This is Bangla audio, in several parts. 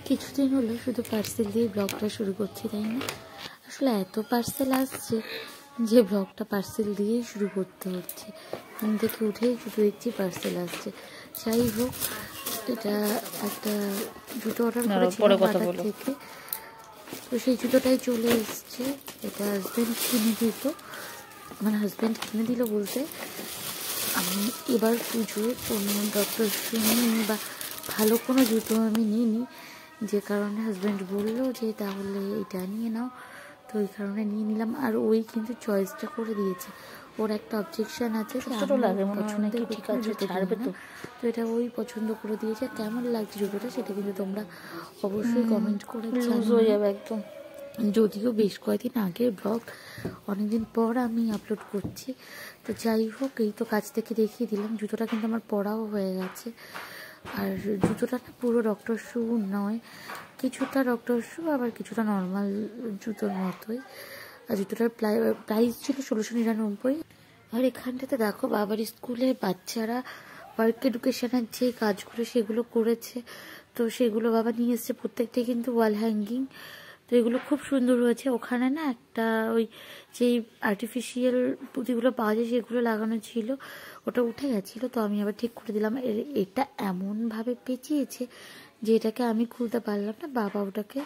কিছুদিন হলো শুধু পার্সেল দিয়ে ব্লগটা শুরু করছি, তাই না? আসলে এত পার্সেল আসছে যে ব্লগটা পার্সেল দিয়েই শুরু করতে হচ্ছে। ঘুম থেকে উঠেই শুধু দেখছি পার্সেল আসছে। যাই হোক, এটা একটা জুতো অর্ডার করেছিলাম বাটার থেকে, তো সেই জুতোটাই চলে এসছে। এটা হাজব্যান্ড কিনে দিত, মানে হাজব্যান্ড কিনে দিল বলতে আমি এবার পুজোয় কোনো ডক্টর শুনিনি বা ভালো কোনো জুতো আমি নিইনি, যে কারণে হাজব্যান্ড বললো যে তাহলে এটা নিয়ে নাও, তো ওই কারণে নিয়ে নিলাম। আর ওই কিন্তু চয়েসটা করে দিয়েছে, ওর একটা অবজেকশন আছে যে তো এটা ওই পছন্দ করে দিয়েছে। কেমন লাগছে জুতোটা সেটা কিন্তু তোমরা অবশ্যই কমেন্ট করে হয়ে যাবে একদম। যদিও বেশ কয়েকদিন আগের ব্লগ, অনেকদিন পর আমি আপলোড করছি, তো যাই হোক এই তো কাছ থেকে দেখিয়ে দিলাম। জুতোটা কিন্তু আমার পরাও হয়ে গেছে। আর জুতোটা না পুরো ডক্টর শু নয়, কিছুটা ডক্টর শু আবার কিছুটা নর্মাল জুতোর মতোই। আর জুতোটার প্রাইস ছিল 1699। আর এখানটাতে দেখো বাবার স্কুলে বাচ্চারা ওয়ার্ক এডুকেশনের যে কাজগুলো সেগুলো করেছে, তো সেগুলো বাবা নিয়ে এসছে প্রত্যেকটাই কিন্তু ওয়াল হ্যাঙ্গিং। তো এগুলো খুব সুন্দর হয়েছে। ওখানে না একটা ওই যেই আর্টিফিশিয়াল পুঁতিগুলো পাওয়া যায় সেগুলো লাগানো ছিল, ওটা উঠে গেছিলো, তো আমি আবার ঠিক করে দিলাম। এটা এমনভাবে পেঁচিয়েছে যে এটাকে আমি খুলতে পারলাম না, বাবা ওটাকে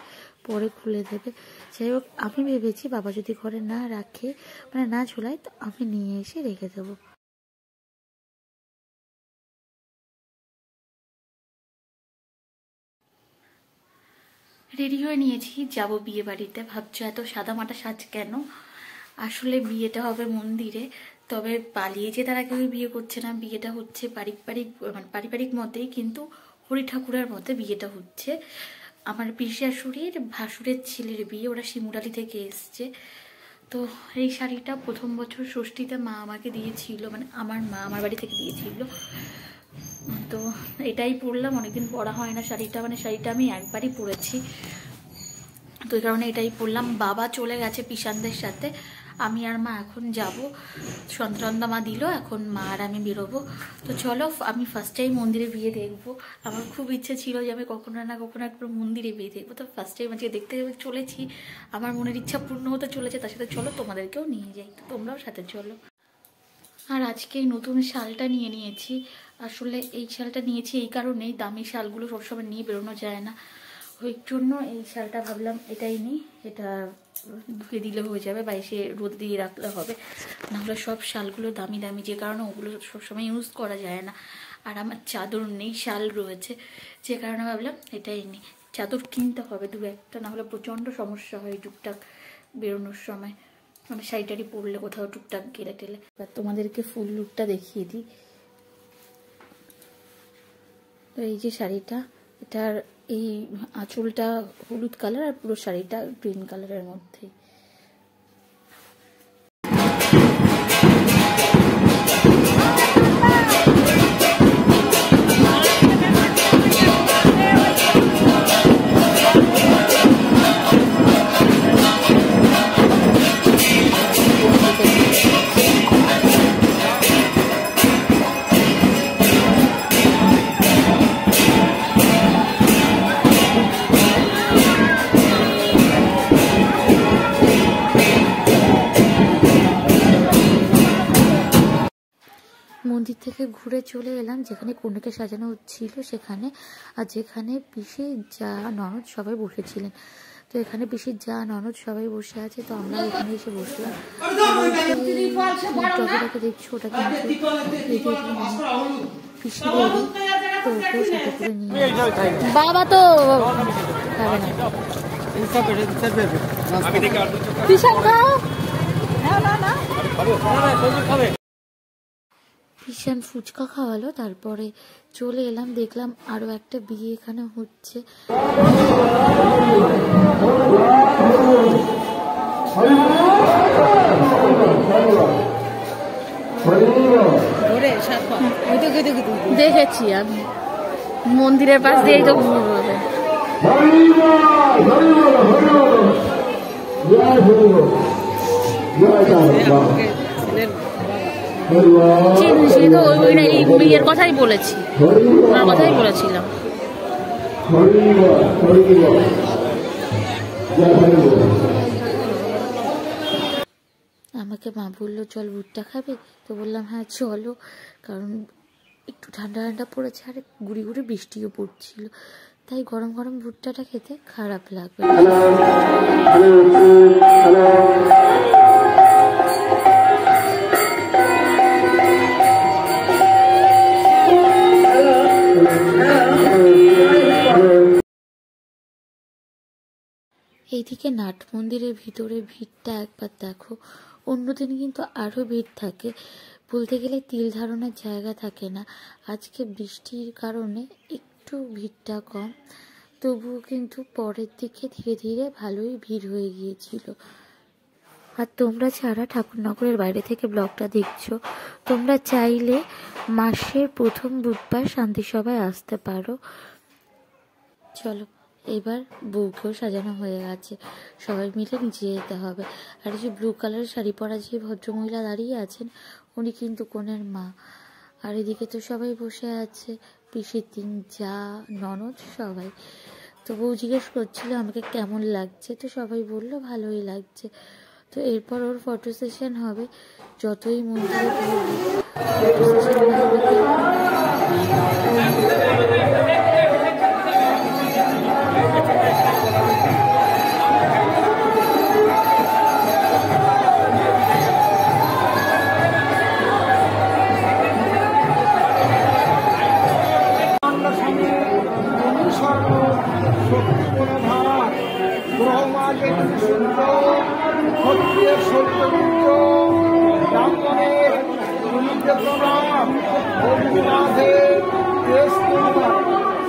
পরে খুলে দেবে। যাই হোক, আমি ভেবেছি বাবা যদি ঘরে না রাখে, মানে না ঝোলায়, তো আমি নিয়ে এসে রেখে দেবো। রেডি হয়ে নিয়েছি, যাব বিয়ে বাড়িতে। ভাবছো এত সাদা মাটা সাজ কেন? আসলে বিয়েটা হবে মন্দিরে, তবে পালিয়ে যে তারা কেউ বিয়ে করছে না, বিয়েটা হচ্ছে পারিবারিক মতেই, কিন্তু হরি ঠাকুরের মতে বিয়েটা হচ্ছে। আমার পিসিশাশুড়ির ভাসুরের ছেলের বিয়ে, ওরা শিমুরালি থেকে এসছে। তো এই শাড়িটা প্রথম বছর ষষ্ঠীতে মা আমাকে দিয়েছিল, মানে আমার মা আমার বাড়ি থেকে দিয়েছিল। তো এটাই পরলাম, অনেকদিন পরা হয় না শাড়িটা, মানে শাড়িটা আমি একবারই পরেছি, তো এই কারণে এটাই পরলাম। বাবা চলে গেছে পিসানদের সাথে, আমি আর মা এখন যাব। সন্তরন্দা মা দিল, এখন মা আর আমি বেরোবো। তো চলো, আমি ফার্স্ট টাইম মন্দিরে বিয়ে দেখবো। আমার খুব ইচ্ছে ছিল যে আমি কখনো না কখনো একবার মন্দিরে বিয়ে দেখবো, তো ফার্স্ট টাইম আজকে দেখতে চলেছি। আমার মনের ইচ্ছা পূর্ণ হতে চলেছে, তার সাথে চলো তোমাদেরকেও নিয়ে যাই, তো তোমরাও সাথে চলো। আর আজকে এই নতুন শালটা নিয়ে নিয়েছি। আসলে এই শালটা নিয়েছি এই কারণেই, দামি শালগুলো সবসময় নিয়ে বেরোনো যায় না, ওই জন্য এই শালটা ভাবলাম এটাই নিই। এটা ধুয়ে দিলে হয়ে যাবে, বা এসে রোদ দিয়ে রাখলে হবে, নাহলে সব শালগুলো দামি দামি, যে কারণে ওগুলো সবসময় ইউজ করা যায় না। আর আমার চাদর নেই, শাল রয়েছে, যে কারণে ভাবলাম এটাই নিই। চাদর কিনতে হবে দু একটা, নাহলে প্রচণ্ড সমস্যা হয় টুকটাক বেরোনোর সময়, মানে শাড়িটারি পরলে কোথাও টুকটাক গেলে টেলে। তোমাদেরকে ফুল লুকটা দেখিয়ে দিই। তো এই যে শাড়িটা, এটার এই আঁচলটা হলুদ কালার আর পুরো শাড়িটা গ্রিন কালারের মধ্যে। মন্দির থেকে ঘুরে চলে এলাম যেখানে কন্যাকে সাজানো হচ্ছিল সেখানে, আর যেখানে পিসি যা ননদ সবাই বসেছিলেন। তো এখানে পিসির যা ননদ সবাই বসে আছে, তো আমরা এখানে এসে বসলাম। টপিটাকে দেখছো, ওটা কিন্তু পিসি বলি, তো ওকেও সাথে করে নিয়ে বাবা তো খাবে না। ভীষণ ফুচকা খাওয়ালো, তারপরে চলে এলাম, দেখলাম আরো একটা বিয়ে এখানে হচ্ছে। দেখেছি আমি মন্দিরের পাশ দিয়েই তো হবে। চিনছি তো, ওই বিয়ের কথাই বলেছি, ওনার কথাই বলেছিলাম। আমাকে মা বললো চল ভুট্টা খাবে, তো বললাম হ্যাঁ চলো, কারণ একটু ঠান্ডা ঠান্ডা পড়েছে আর গুড়ি গুড়ি বৃষ্টিও পড়ছিল, তাই গরম গরম ভুট্টাটা খেতে খারাপ লাগবে। এইদিকে নাট মন্দিরের ভিতরে ভিড়টা একবার দেখো, অন্যদিন কিন্তু আরও ভিড় থাকে, বলতে গেলে তিল ধারণের জায়গা থাকে না। আজকে বৃষ্টির কারণে একটু ভিড়টা কম, তবুও কিন্তু পরের দিকে ধীরে ধীরে ভালোই ভিড় হয়ে গিয়েছিল। আর তোমরা যারা ঠাকুরনগরের বাইরে থেকে ব্লগটা দেখছো, তোমরা চাইলে মাসের প্রথম বুধবার শান্তিসভায় আসতে পারো। চলো এবার বউকেও সাজানো হয়ে গেছে, সবাই মিলে নিচে যেতে হবে। আর যে ব্লু কালারের শাড়ি পরা যে ভদ্রমহিলা দাঁড়িয়ে আছেন, উনি কিন্তু কনের মা। আর এদিকে তো সবাই বসে আছে, পিসির তিন যা ননদ সবাই। তো বউ জিজ্ঞেস করছিল আমাকে কেমন লাগছে, তো সবাই বললো ভালোই লাগছে। তো এরপর ওর ফটো সেশন হবে, যতই মন্দিরে ফটো সেশন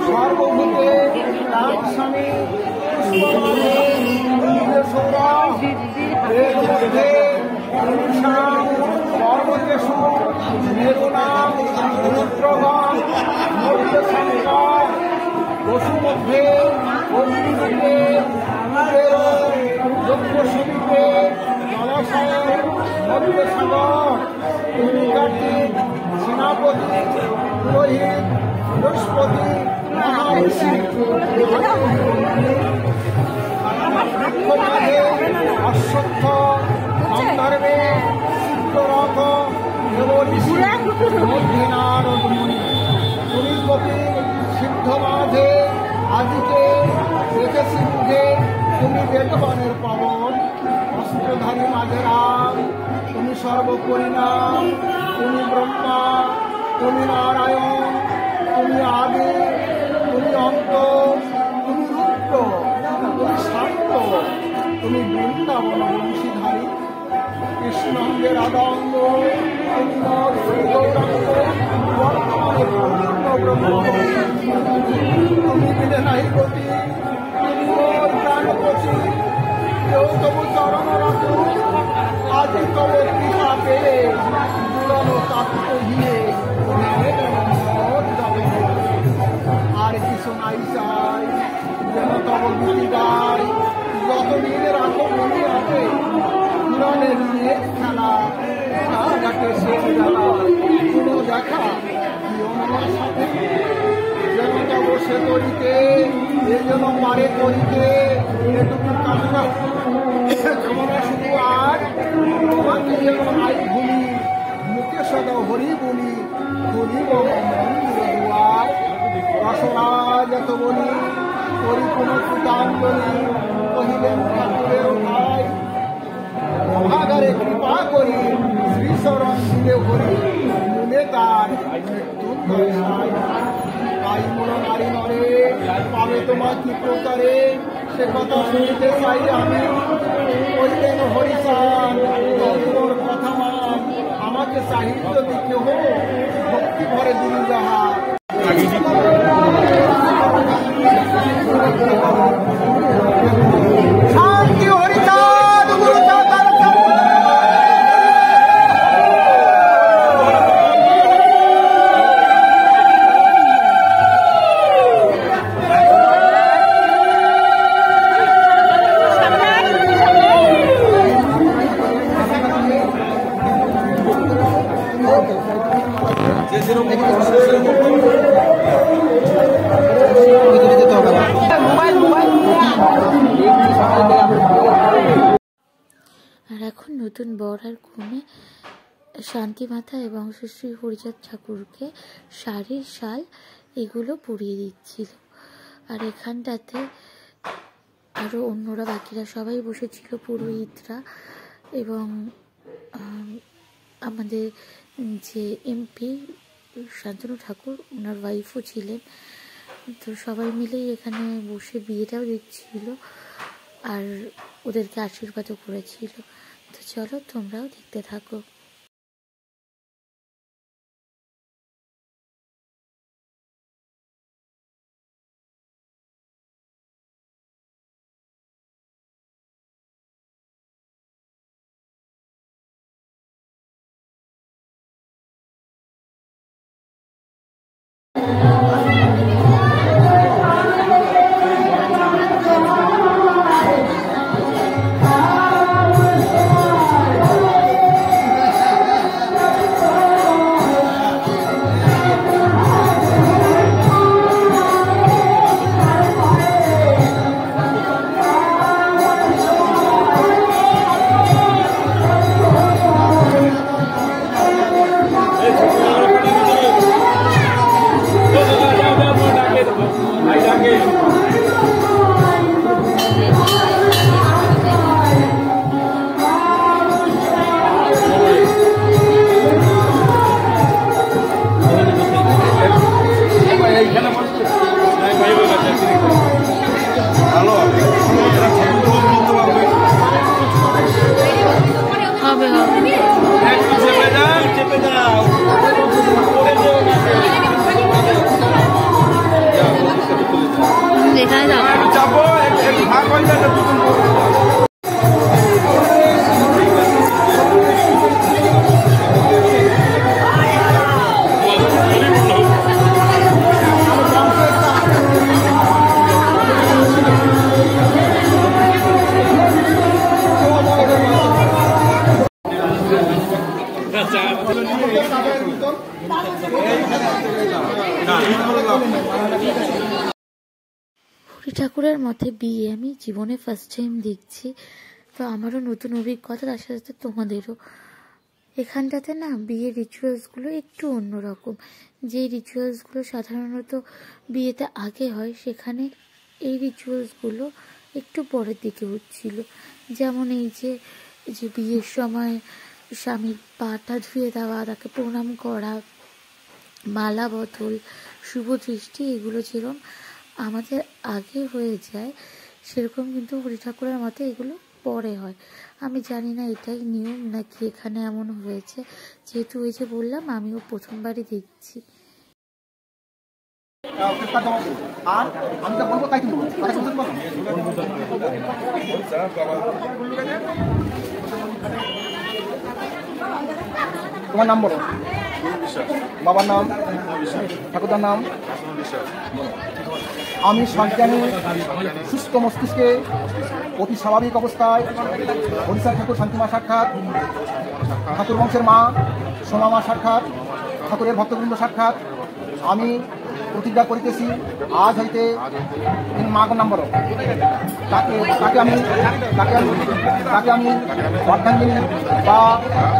সর্বভূতে স্বামী সর্বদেশু মেরুনাম রুদ্রগণ মধ্যশঙ্কর বসুমধ্যে অগ্নিরূপে যজ্ঞশরীরে জলাশয়ের মধ্যসাগর কার্তিক সেনাপতি পুরোহিত বৃহস্পতি মহাঋষি বৃক্ষমাঝে অশ্বত্থ সন্দর্ভে সিদ্ধরথ দেবঋষি মধ্যিনারদমুনি তুমি কপি সিদ্ধ মাঝে আদিকে দেখেছি মুখে তুমি বেদবানের পাবন অস্ত্রধারী মাঝে রাম তুমি সর্বপরিণাম তুমি ব্রহ্মা তুমি নারায়ণ তুমি আদি তুমি অন্ত তুমি রুদ্র তুমি শান্ত তুমি বৃন্দাবন বংশীধারী কৃষ্ণাঙ্গের আদঙ্গ তুমি গৌরাঙ্গ বর্তমানে পূর্ণ ব্রহ্ম তুমি বিনে নাই গতি তুমি মোর প্রাণপতি কেউ তবু চরণ রাখু আদি তব কৃপা পেলে পুরানো তাত্ত্ব গিয়ে আর কিছু নাই চাই যেন তব গীতি গাই যতদিন রাখো মনে আছে পুরাণের নিয়ে খেলা ঘাটে শেষ জ্বালা কোনো দেখা আমার সাথে যেন তব সে করিতে এ যেন পারে করিতে এটুকু কামনা কামনা শুধু আর তোমাকে যেন নাই ভুলি মুখে সদা হরি বলি হরি দুয়ার রসনা যত বলি পরিপূর্ণ কৃতাঞ্জলি কহিলেন ঠাকুরের ভাই মহাগারে কৃপা করি শ্রীচরণ দিলে হরি মনে তার মৃত্যুঞ্জয় সাই তাই মূল নারী নরে পাবে তোমার কি প্রকারে সে কথা শুনিতে চাই আমি কইলেন হরিচান তোর কথা মান আমাকে সাহিত্য দিতে হোক ভক্তি ভরে দিন যাহা শান্তি হরিচাঁদ যেরকম নতুন বর আর কনে শান্তি মাতা এবং শ্রী হরিচাঁদ ঠাকুরকে শাড়ির শাল এগুলো পরিয়ে দিচ্ছিল। আর এখানটাতে আরও অন্যরা বাকিরা সবাই বসেছিল, পুরোহিতরা এবং আমাদের যে এমপি শান্তনু ঠাকুর ওনার ওয়াইফও ছিলেন। তো সবাই মিলেই এখানে বসে বিয়েটাও দিচ্ছিল আর ওদেরকে আশীর্বাদও করেছিল। তো চলো তোমরাও দেখতে থাকো। হরি ঠাকুরের মতে বিয়ে আমি জীবনে ফার্স্ট টাইম দেখছি, তো আমারও নতুন অভিজ্ঞতা, তার সাথে তোমাদেরও। এখানটাতে না বিয়ের রিচুয়ালসগুলো একটু অন্যরকম। যে রিচুয়ালসগুলো সাধারণত বিয়েতে আগে হয়, সেখানে এই রিচুয়ালসগুলো একটু পরের দিকে হচ্ছিল। যেমন এই যে বিয়ের সময় স্বামীর পাটা ধুয়ে দেওয়া, তাকে প্রণাম করা, মালা বদল, শুভ দৃষ্টি, এগুলো যেরকম আমাদের আগে হয়ে যায় সেরকম কিন্তু হরি ঠাকুরের মতে এগুলো পরে হয়। আমি জানি না এটাই নিয়ম নাকি এখানে এমন হয়েছে, যেহেতু ওই যে বললাম আমিও প্রথমবারই দেখছি। আর আমি তো বলবো তাই তুমি তোমার নাম বলো, বাবার নাম, ঠাকুরদার নাম। আমি সজ্ঞানে সুস্থ মস্তিষ্কে অতি স্বাভাবিক অবস্থায় হরিচাঁদ ঠাকুর শান্তিমা সাক্ষাৎ, ঠাকুর বংশের মা সোমামা সাক্ষাৎ, ঠাকুরের ভক্তবৃন্দ সাক্ষাৎ আমি প্রতিজ্ঞা করিতেছি আজ হইতে মাঘ নম্বর তাকে আমি অর্ধাঙ্গিনী বা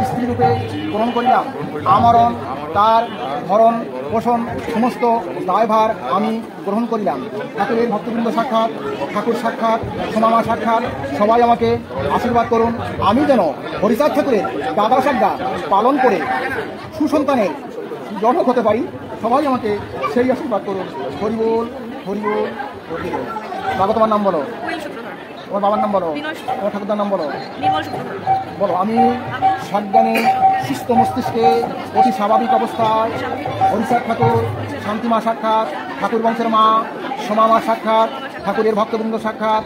স্ত্রী রূপে গ্রহণ করিলাম। আমরণ তার ভরণ পোষণ সমস্ত দায়ভার আমি গ্রহণ করিলাম। ঠাকুরের ভক্তবৃন্দ সাক্ষাৎ, ঠাকুর সাক্ষাৎ, সোমামা সাক্ষাৎ, সবাই আমাকে আশীর্বাদ করুন। আমি যেন হরিচাঁদ ঠাকুরের দাদা সাজ্ঞা পালন করে সুসন্তানের জনক হতে পারি, সবাই আমাকে সেই আশীর্বাদ করুন। হরি বল, হরি বল, হরি বল। বাবা তোমার নাম বলো, তোমার বাবার নাম বলো, তোমার ঠাকুরদার নাম বলো, বলো। আমি সজ্ঞানে সুস্থ মস্তিষ্কে অতি স্বাভাবিক অবস্থায় হরিচাঁদ ঠাকুর শান্তিমা সাক্ষাৎ, ঠাকুর বংশের মা সোমামা সাক্ষাৎ, ঠাকুরের ভক্তবৃন্দ সাক্ষাৎ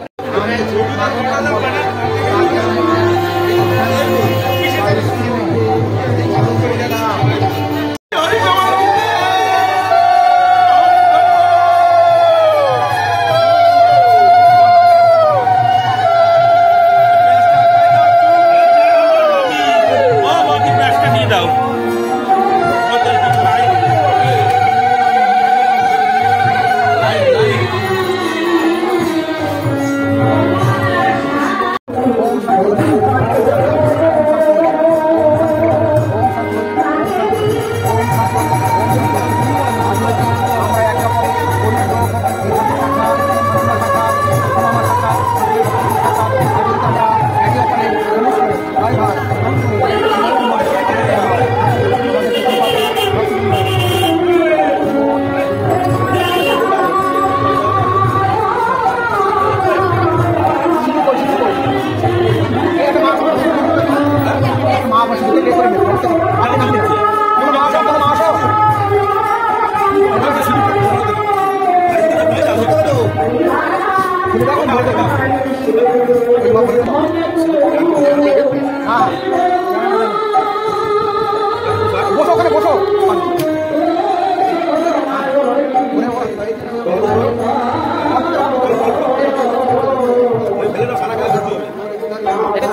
বসো ওখানে বসো।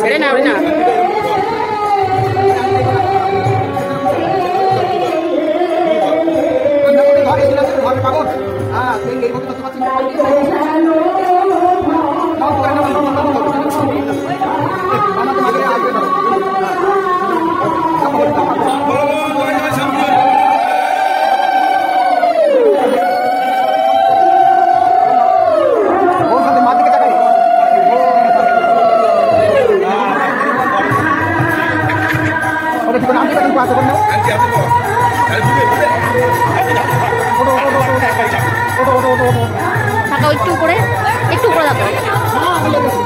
ছেড়ে না না একটু উপরে দেখো।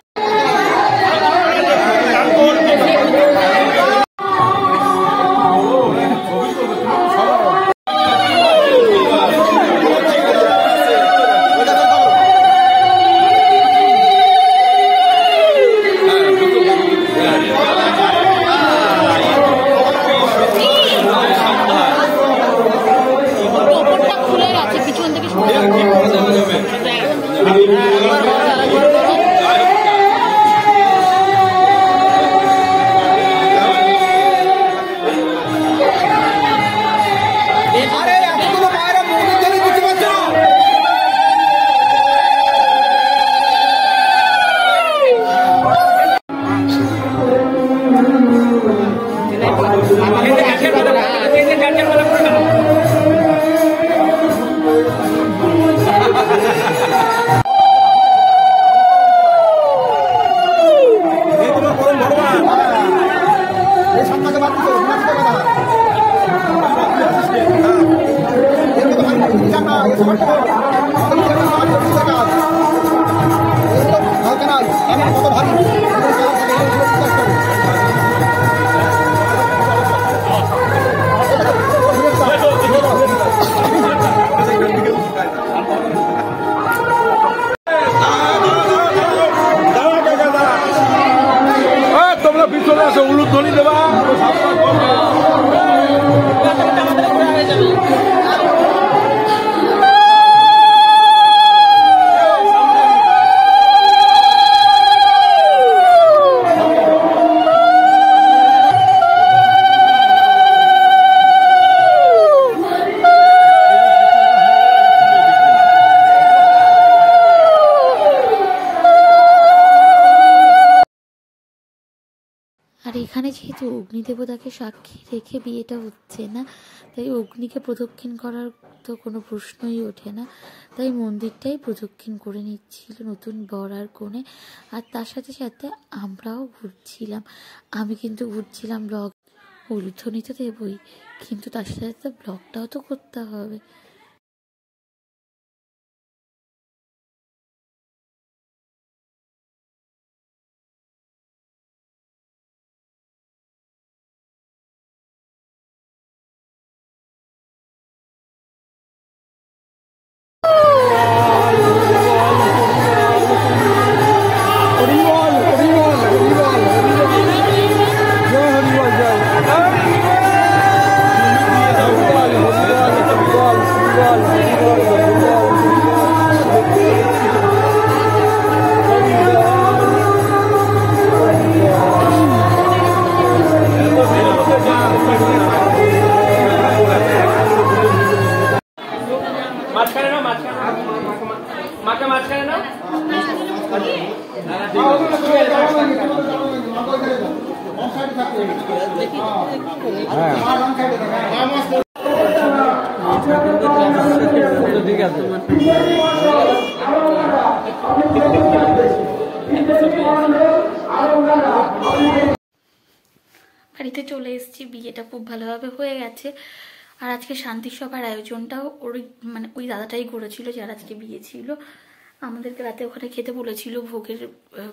উলুধ্বনি দেবা আর এখানে যেহেতু অগ্নিদেবতাকে সাক্ষী রেখে বিয়েটা হচ্ছে না, তাই অগ্নিকে প্রদক্ষিণ করার তো কোনো প্রশ্নই ওঠে না। তাই মন্দিরটাই প্রদক্ষিণ করে নিচ্ছিল নতুন বর আর কনে। আর তার সাথে সাথে আমরাও ঘুরছিলাম। আমি কিন্তু ঘুরছিলাম ব্লগ, উলুধ্বনি তো দেবই, কিন্তু তার সাথে সাথে ব্লগটাও তো করতে হবে। বাড়িতে চলে এসেছি, বিয়েটা খুব ভালোভাবে হয়ে গেছে। আর আজকে শান্তি সভার আয়োজনটাও ওই দাদাটাই করেছিল, যার আজকে বিয়ে ছিল। আমাদেরকে রাতে ওখানে খেতে বলেছিল, ভোগের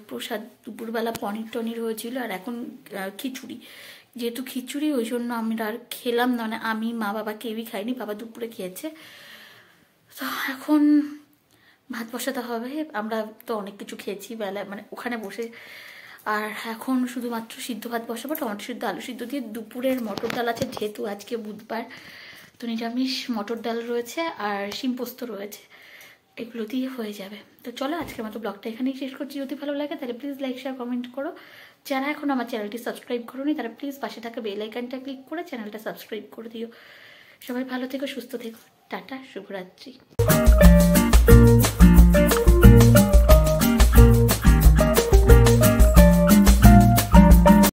প্রসাদ দুপুরবেলা পনির টনির হয়েছিল, আর এখন খিচুড়ি। যেহেতু খিচুড়ি, ওই জন্য আমরা আর খেলাম না, আমি মা বাবা কেউই খাইনি, বাবা দুপুরে খেয়েছে। তো এখন ভাত বসাতে হবে। আমরা তো অনেক কিছু খেয়েছি বেলা, মানে ওখানে বসে, আর এখন শুধুমাত্র সিদ্ধ ভাত বসাবো, টমেটো সিদ্ধ আলু সিদ্ধ দিয়ে। দুপুরের মটর ডাল আছে, যেহেতু আজকে বুধবার তো নিরামিষ মটর ডাল রয়েছে আর শিম পোস্ত রয়েছে, এগুলো দিয়ে হয়ে যাবে। তো চলো আজকের মতো ব্লগটা এখানেই শেষ করছি। যদি ভালো লাগে তাহলে প্লিজ লাইক শেয়ার কমেন্ট করো। যারা এখন আমার চ্যানেলটি সাবস্ক্রাইব করোনি তারা প্লিজ পাশে থাকা বেল আইকনটা ক্লিক করে চ্যানেলটা সাবস্ক্রাইব করে দিও। সবাই ভালো থেকো, সুস্থ থেকো, টাটা, শুভরাত্রি।